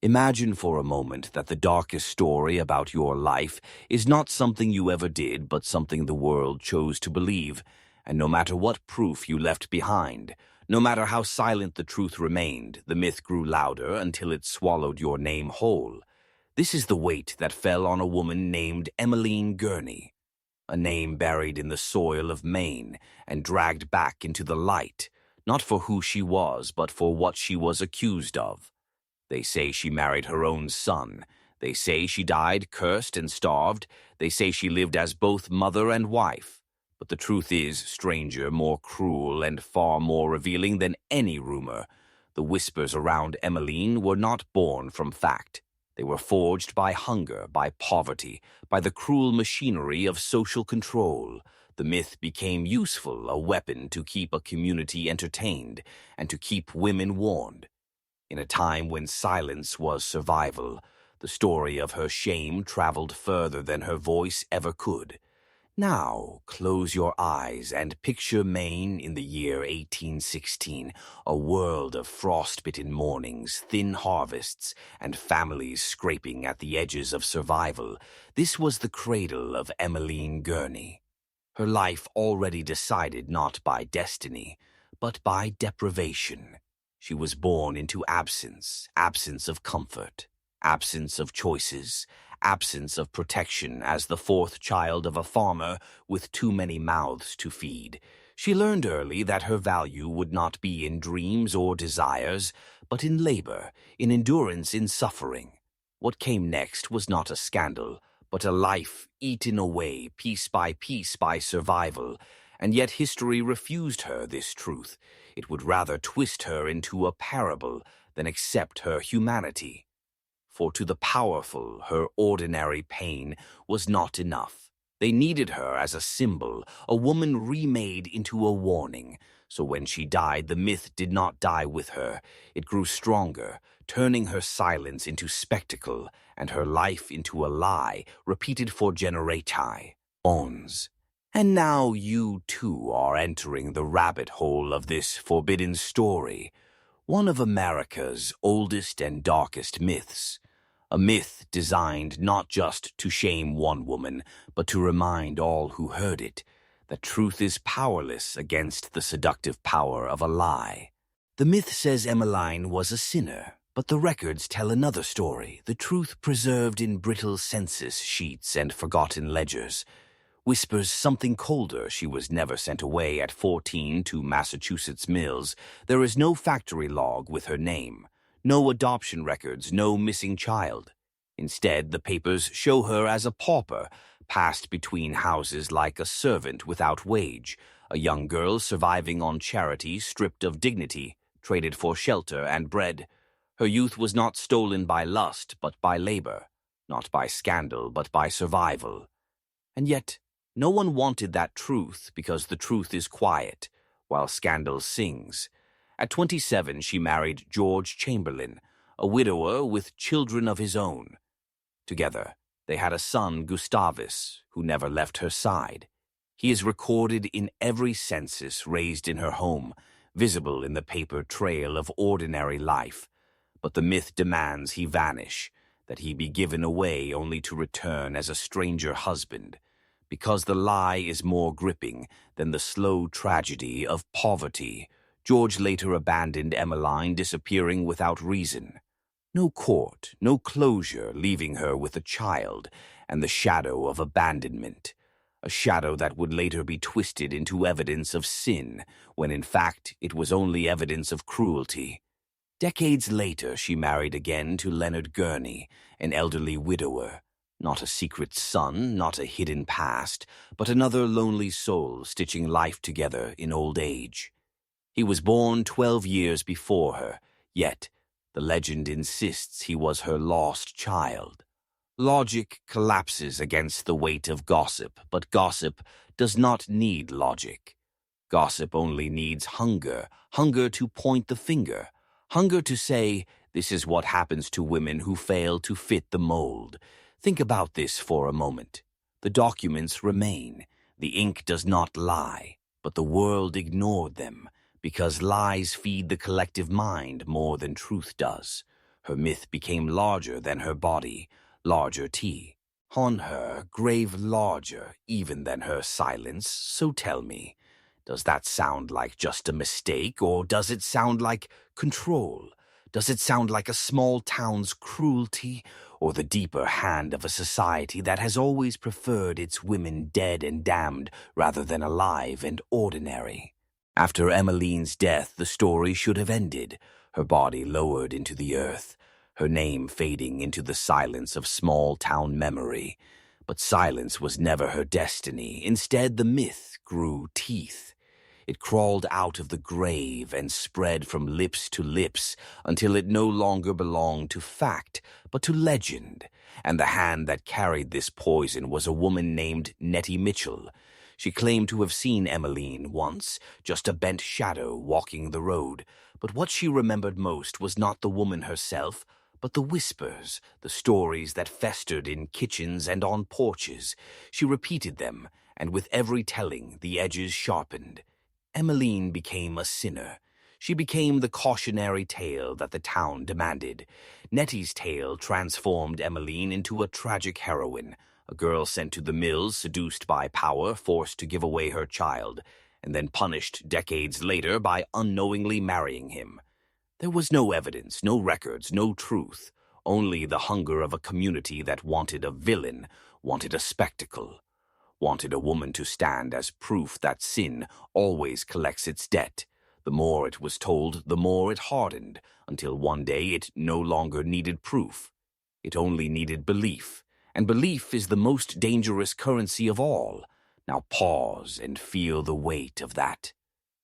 Imagine for a moment that the darkest story about your life is not something you ever did, but something the world chose to believe. And no matter what proof you left behind, no matter how silent the truth remained, the myth grew louder until it swallowed your name whole. This is the weight that fell on a woman named Emeline Gurney, a name buried in the soil of Maine and dragged back into the light, not for who she was, but for what she was accused of. They say she married her own son. They say she died cursed and starved. They say she lived as both mother and wife. But the truth is stranger, more cruel, and far more revealing than any rumor. The whispers around Emeline were not born from fact. They were forged by hunger, by poverty, by the cruel machinery of social control. The myth became useful, a weapon to keep a community entertained and to keep women warned. In a time when silence was survival, the story of her shame traveled further than her voice ever could. Now, close your eyes and picture Maine in the year 1816, a world of frost-bitten mornings, thin harvests, and families scraping at the edges of survival. This was the cradle of Emeline Gurney. Her life already decided not by destiny, but by deprivation. She was born into absence, absence of comfort, absence of choices, absence of protection as the fourth child of a farmer with too many mouths to feed. She learned early that her value would not be in dreams or desires, but in labor, in endurance, in suffering. What came next was not a scandal, but a life eaten away piece by survival, and yet history refused her this truth. It would rather twist her into a parable than accept her humanity. For to the powerful, her ordinary pain was not enough. They needed her as a symbol, a woman remade into a warning. So when she died, the myth did not die with her. It grew stronger, turning her silence into spectacle and her life into a lie, repeated for generations. And now you, too, are entering the rabbit hole of this forbidden story, one of America's oldest and darkest myths. A myth designed not just to shame one woman, but to remind all who heard it that truth is powerless against the seductive power of a lie. The myth says Emeline was a sinner, but the records tell another story, the truth preserved in brittle census sheets and forgotten ledgers. Whispers something colder. She was never sent away at 14 to Massachusetts mills. There is no factory log with her name, no adoption records, no missing child. Instead, the papers show her as a pauper, passed between houses like a servant without wage, a young girl surviving on charity, stripped of dignity, traded for shelter and bread. Her youth was not stolen by lust, but by labor, not by scandal, but by survival. And yet, no one wanted that truth because the truth is quiet, while scandal sings. At 27, she married George Chamberlain, a widower with children of his own. Together, they had a son, Gustavus, who never left her side. He is recorded in every census raised in her home, visible in the paper trail of ordinary life. But the myth demands he vanish, that he be given away only to return as a stranger husband, because the lie is more gripping than the slow tragedy of poverty. George later abandoned Emeline, disappearing without reason. No court, no closure, leaving her with a child and the shadow of abandonment, a shadow that would later be twisted into evidence of sin, when in fact it was only evidence of cruelty. Decades later, she married again to Leonard Gurney, an elderly widower. Not a secret son, not a hidden past, but another lonely soul stitching life together in old age. He was born 12 years before her, yet the legend insists he was her lost child. Logic collapses against the weight of gossip, but gossip does not need logic. Gossip only needs hunger, hunger to point the finger, hunger to say, this is what happens to women who fail to fit the mold. Think about this for a moment. The documents remain. The ink does not lie, but the world ignored them, because lies feed the collective mind more than truth does. Her myth became larger than her body, larger T. On her grave larger even than her silence, so tell me, does that sound like just a mistake, or does it sound like control? Does it sound like a small town's cruelty, or the deeper hand of a society that has always preferred its women dead and damned rather than alive and ordinary? After Emeline's death, the story should have ended, her body lowered into the earth, her name fading into the silence of small-town memory. But silence was never her destiny. Instead, the myth grew teeth. It crawled out of the grave and spread from lips to lips until it no longer belonged to fact, but to legend. And the hand that carried this poison was a woman named Nettie Mitchell. She claimed to have seen Emeline once, just a bent shadow walking the road. But what she remembered most was not the woman herself, but the whispers, the stories that festered in kitchens and on porches. She repeated them, and with every telling, the edges sharpened. Emeline became a sinner. She became the cautionary tale that the town demanded. Nettie's tale transformed Emeline into a tragic heroine, a girl sent to the mills, seduced by power, forced to give away her child, and then punished decades later by unknowingly marrying him. There was no evidence, no records, no truth, only the hunger of a community that wanted a villain, wanted a spectacle, wanted a woman to stand as proof that sin always collects its debt. The more it was told, the more it hardened, until one day it no longer needed proof. It only needed belief, and belief is the most dangerous currency of all. Now pause and feel the weight of that.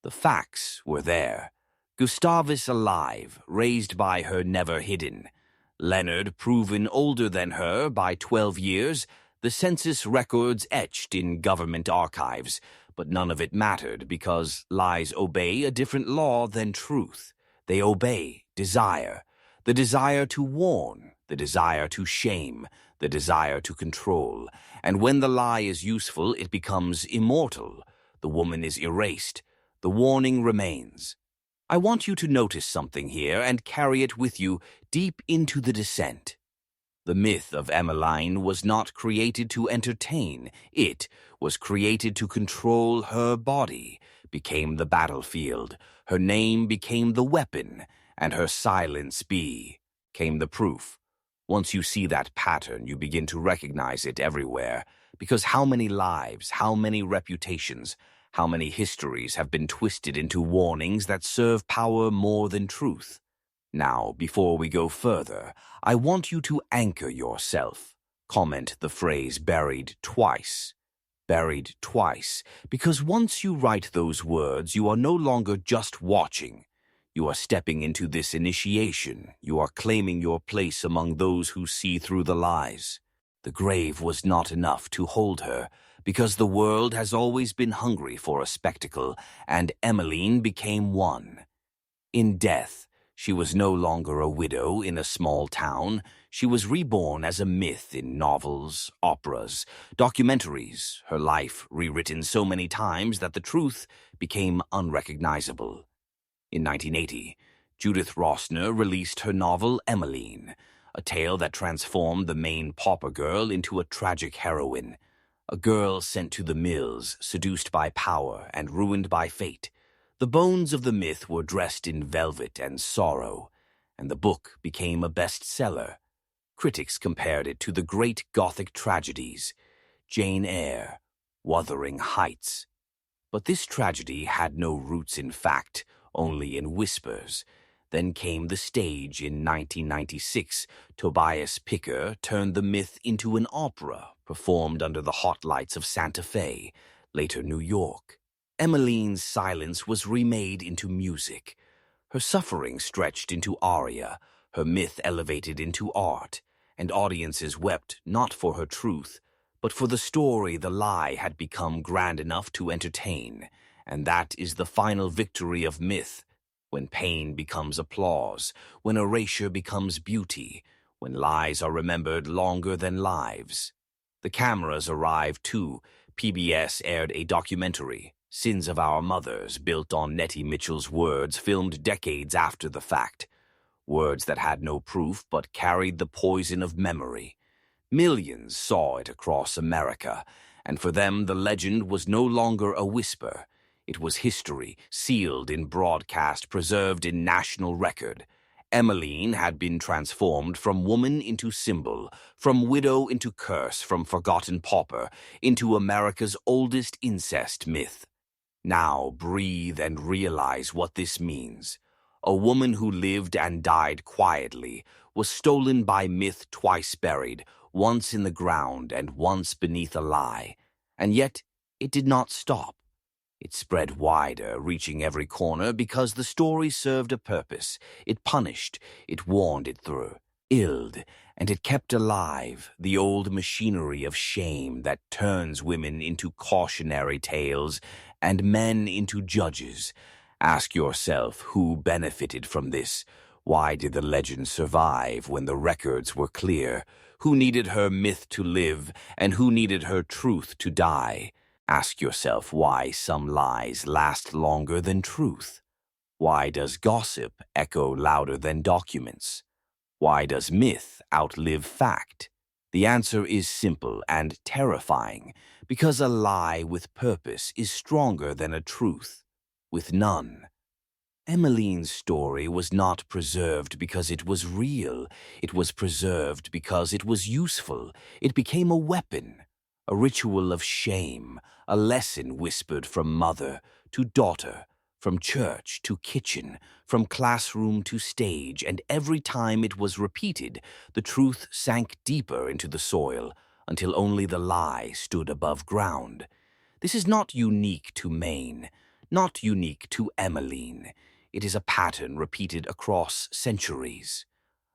The facts were there. Gustavus alive, raised by her never hidden. Leonard proven older than her by 12 years, the census records etched in government archives, but none of it mattered because lies obey a different law than truth. They obey desire, the desire to warn, the desire to shame, the desire to control. And when the lie is useful, it becomes immortal. The woman is erased. The warning remains. I want you to notice something here and carry it with you deep into the descent. The myth of Emeline was not created to entertain. It was created to control. Her body became the battlefield. Her name became the weapon, and her silence became the proof. Once you see that pattern, you begin to recognize it everywhere. Because how many lives, how many reputations, how many histories have been twisted into warnings that serve power more than truth? Now, before we go further, I want you to anchor yourself. Comment the phrase buried twice. Buried twice, because once you write those words, you are no longer just watching. You are stepping into this initiation. You are claiming your place among those who see through the lies. The grave was not enough to hold her, because the world has always been hungry for a spectacle, and Emeline became one. In death, she was no longer a widow in a small town. She was reborn as a myth in novels, operas, documentaries, her life rewritten so many times that the truth became unrecognizable. In 1980, Judith Rosner released her novel Emeline, a tale that transformed the Maine pauper girl into a tragic heroine. A girl sent to the mills, seduced by power and ruined by fate. The bones of the myth were dressed in velvet and sorrow, and the book became a bestseller. Critics compared it to the great Gothic tragedies, Jane Eyre, Wuthering Heights. But this tragedy had no roots in fact, only in whispers. Then came the stage in 1996. Tobias Picker turned the myth into an opera, performed under the hot lights of Santa Fe, later New York. Emeline's silence was remade into music. Her suffering stretched into aria, her myth elevated into art, and audiences wept not for her truth, but for the story the lie had become grand enough to entertain. And that is the final victory of myth, when pain becomes applause, when erasure becomes beauty, when lies are remembered longer than lives. The cameras arrived too. PBS aired a documentary, Sins of Our Mothers, built on Nettie Mitchell's words, filmed decades after the fact. words that had no proof but carried the poison of memory. Millions saw it across America, and for them the legend was no longer a whisper. It was history, sealed in broadcast, preserved in national record. Emeline had been transformed from woman into symbol, from widow into curse, from forgotten pauper into America's oldest incest myth. Now breathe and realize what this means. A woman who lived and died quietly was stolen by myth twice buried, once in the ground and once beneath a lie. And yet it did not stop. It spread wider, reaching every corner because the story served a purpose. It punished, it warned it through, illed, and it kept alive the old machinery of shame that turns women into cautionary tales and men into judges. Ask yourself who benefited from this. Why did the legend survive when the records were clear? Who needed her myth to live, and who needed her truth to die? Ask yourself why some lies last longer than truth. Why does gossip echo louder than documents? Why does myth outlive fact? The answer is simple and terrifying, because a lie with purpose is stronger than a truth with none. Emeline's story was not preserved because it was real. It was preserved because it was useful. It became a weapon, a ritual of shame, a lesson whispered from mother to daughter, from church to kitchen, from classroom to stage, and every time it was repeated, the truth sank deeper into the soil until only the lie stood above ground. This is not unique to Maine, not unique to Emeline. It is a pattern repeated across centuries.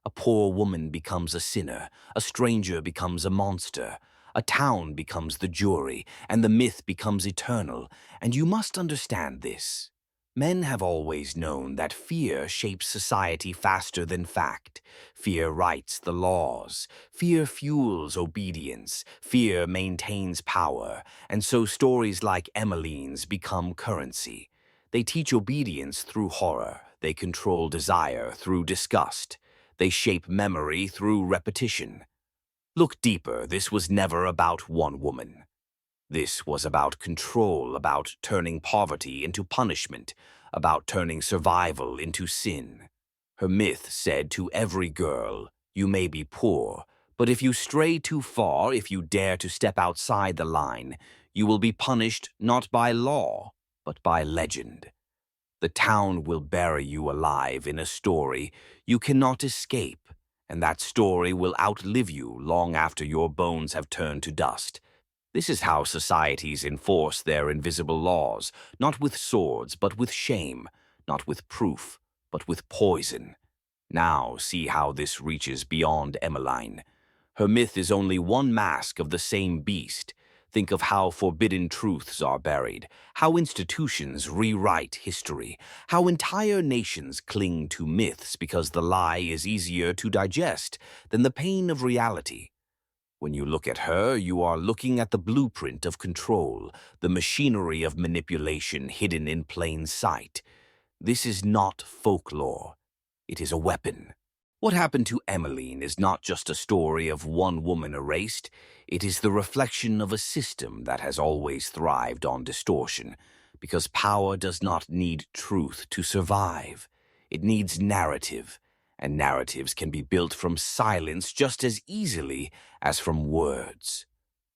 A poor woman becomes a sinner, a stranger becomes a monster, a town becomes the jury, and the myth becomes eternal. And you must understand this. Men have always known that fear shapes society faster than fact. Fear writes the laws. Fear fuels obedience. Fear maintains power. And so stories like Emeline's become currency. They teach obedience through horror. They control desire through disgust. They shape memory through repetition. Look deeper. This was never about one woman. This was about control, about turning poverty into punishment, about turning survival into sin. Her myth said to every girl, "You may be poor, but if you stray too far, if you dare to step outside the line, you will be punished not by law, but by legend. The town will bury you alive in a story you cannot escape, and that story will outlive you long after your bones have turned to dust." This is how societies enforce their invisible laws, not with swords, but with shame, not with proof, but with poison. Now see how this reaches beyond Emeline. Her myth is only one mask of the same beast. Think of how forbidden truths are buried, how institutions rewrite history, how entire nations cling to myths because the lie is easier to digest than the pain of reality. When you look at her, you are looking at the blueprint of control, the machinery of manipulation hidden in plain sight. This is not folklore. It is a weapon. What happened to Emeline is not just a story of one woman erased. It is the reflection of a system that has always thrived on distortion, because power does not need truth to survive. It needs narrative, and narratives can be built from silence just as easily as from words.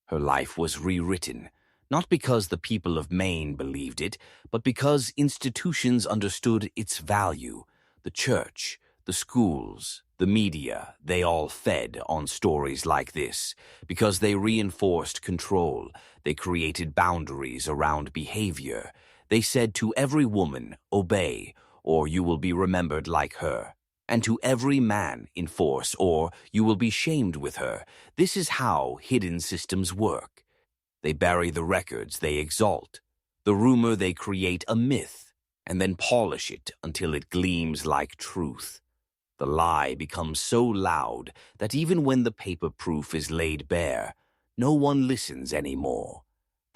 Her life was rewritten, not because the people of Maine believed it, but because institutions understood its value. The church, the schools, the media, they all fed on stories like this because they reinforced control. They created boundaries around behavior. They said to every woman, "Obey, or you will be remembered like her." And to every man, enforce, or you will be shamed with her. This is how hidden systems work. They bury the records they exalt. The rumor they create a myth, and then polish it until it gleams like truth. The lie becomes so loud that even when the paper proof is laid bare, no one listens anymore.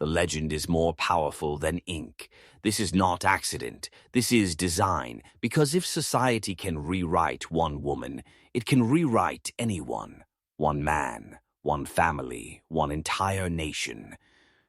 The legend is more powerful than ink. This is not accident. This is design. Because if society can rewrite one woman, it can rewrite anyone. One man, one family, one entire nation.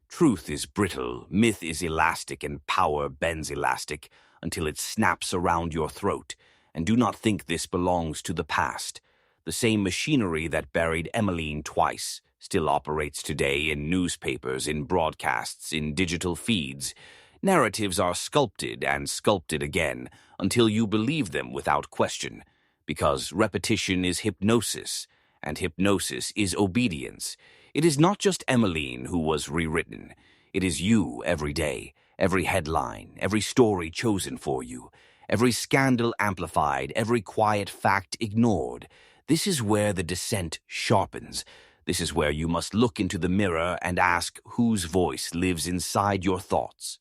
Truth is brittle, myth is elastic, and power bends elastic until it snaps around your throat. And do not think this belongs to the past. The same machinery that buried Emeline twice still operates today in newspapers, in broadcasts, in digital feeds. Narratives are sculpted and sculpted again until you believe them without question, because repetition is hypnosis, and hypnosis is obedience. It is not just Emeline who was rewritten. It is you every day, every headline, every story chosen for you, every scandal amplified, every quiet fact ignored. This is where the descent sharpens. This is where you must look into the mirror and ask whose voice lives inside your thoughts.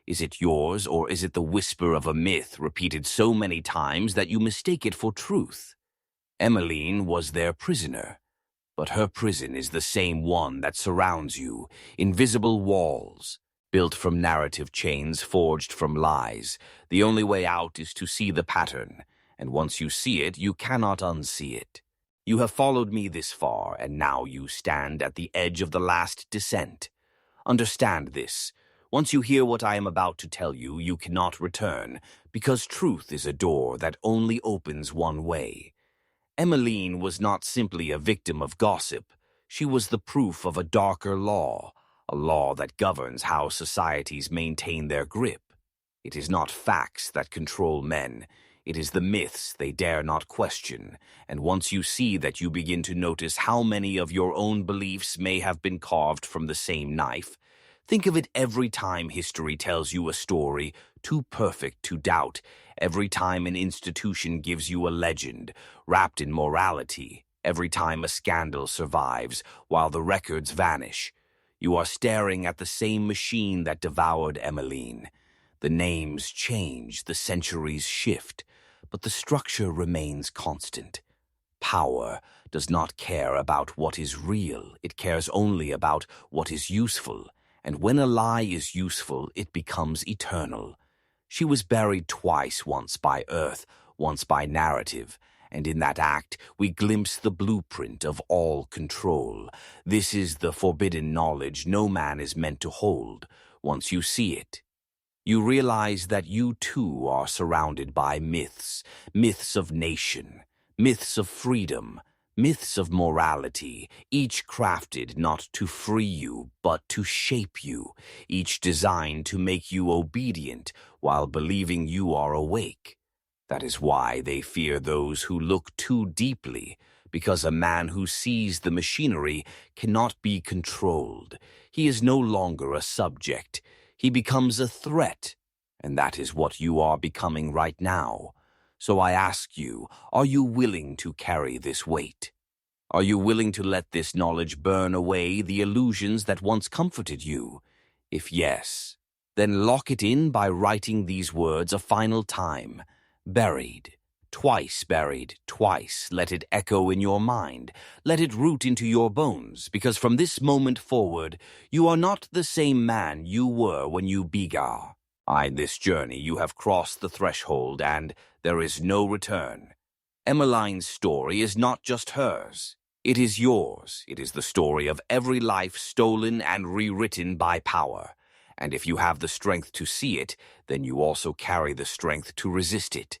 Is it yours, or is it the whisper of a myth repeated so many times that you mistake it for truth? Emeline was their prisoner, but her prison is the same one that surrounds you, invisible walls, built from narrative chains forged from lies. The only way out is to see the pattern, and once you see it, you cannot unsee it. You have followed me this far, and now you stand at the edge of the last descent. Understand this. Once you hear what I am about to tell you, you cannot return, because truth is a door that only opens one way. Emeline was not simply a victim of gossip. She was the proof of a darker law, a law that governs how societies maintain their grip. It is not facts that control men. It is the myths they dare not question, and once you see that, you begin to notice how many of your own beliefs may have been carved from the same knife. Think of it every time history tells you a story too perfect to doubt, every time an institution gives you a legend wrapped in morality, every time a scandal survives while the records vanish. You are staring at the same machine that devoured Emeline. The names change, the centuries shift, but the structure remains constant. Power does not care about what is real. It cares only about what is useful. And when a lie is useful, it becomes eternal. She was buried twice, once by earth, once by narrative, and in that act we glimpse the blueprint of all control. This is the forbidden knowledge no man is meant to hold. Once you see it, you realize that you too are surrounded by myths, myths of nation, myths of freedom, myths of morality, each crafted not to free you, but to shape you, each designed to make you obedient while believing you are awake. That is why they fear those who look too deeply, because a man who sees the machinery cannot be controlled. He is no longer a subject. He becomes a threat, and that is what you are becoming right now. So I ask you, are you willing to carry this weight? Are you willing to let this knowledge burn away the illusions that once comforted you? If yes, then lock it in by writing these words a final time. Buried, twice, let it echo in your mind. Let it root into your bones, because from this moment forward, you are not the same man you were when you began. In this journey, you have crossed the threshold, and there is no return. Emeline's story is not just hers. It is yours. It is the story of every life stolen and rewritten by power. And if you have the strength to see it, then you also carry the strength to resist it.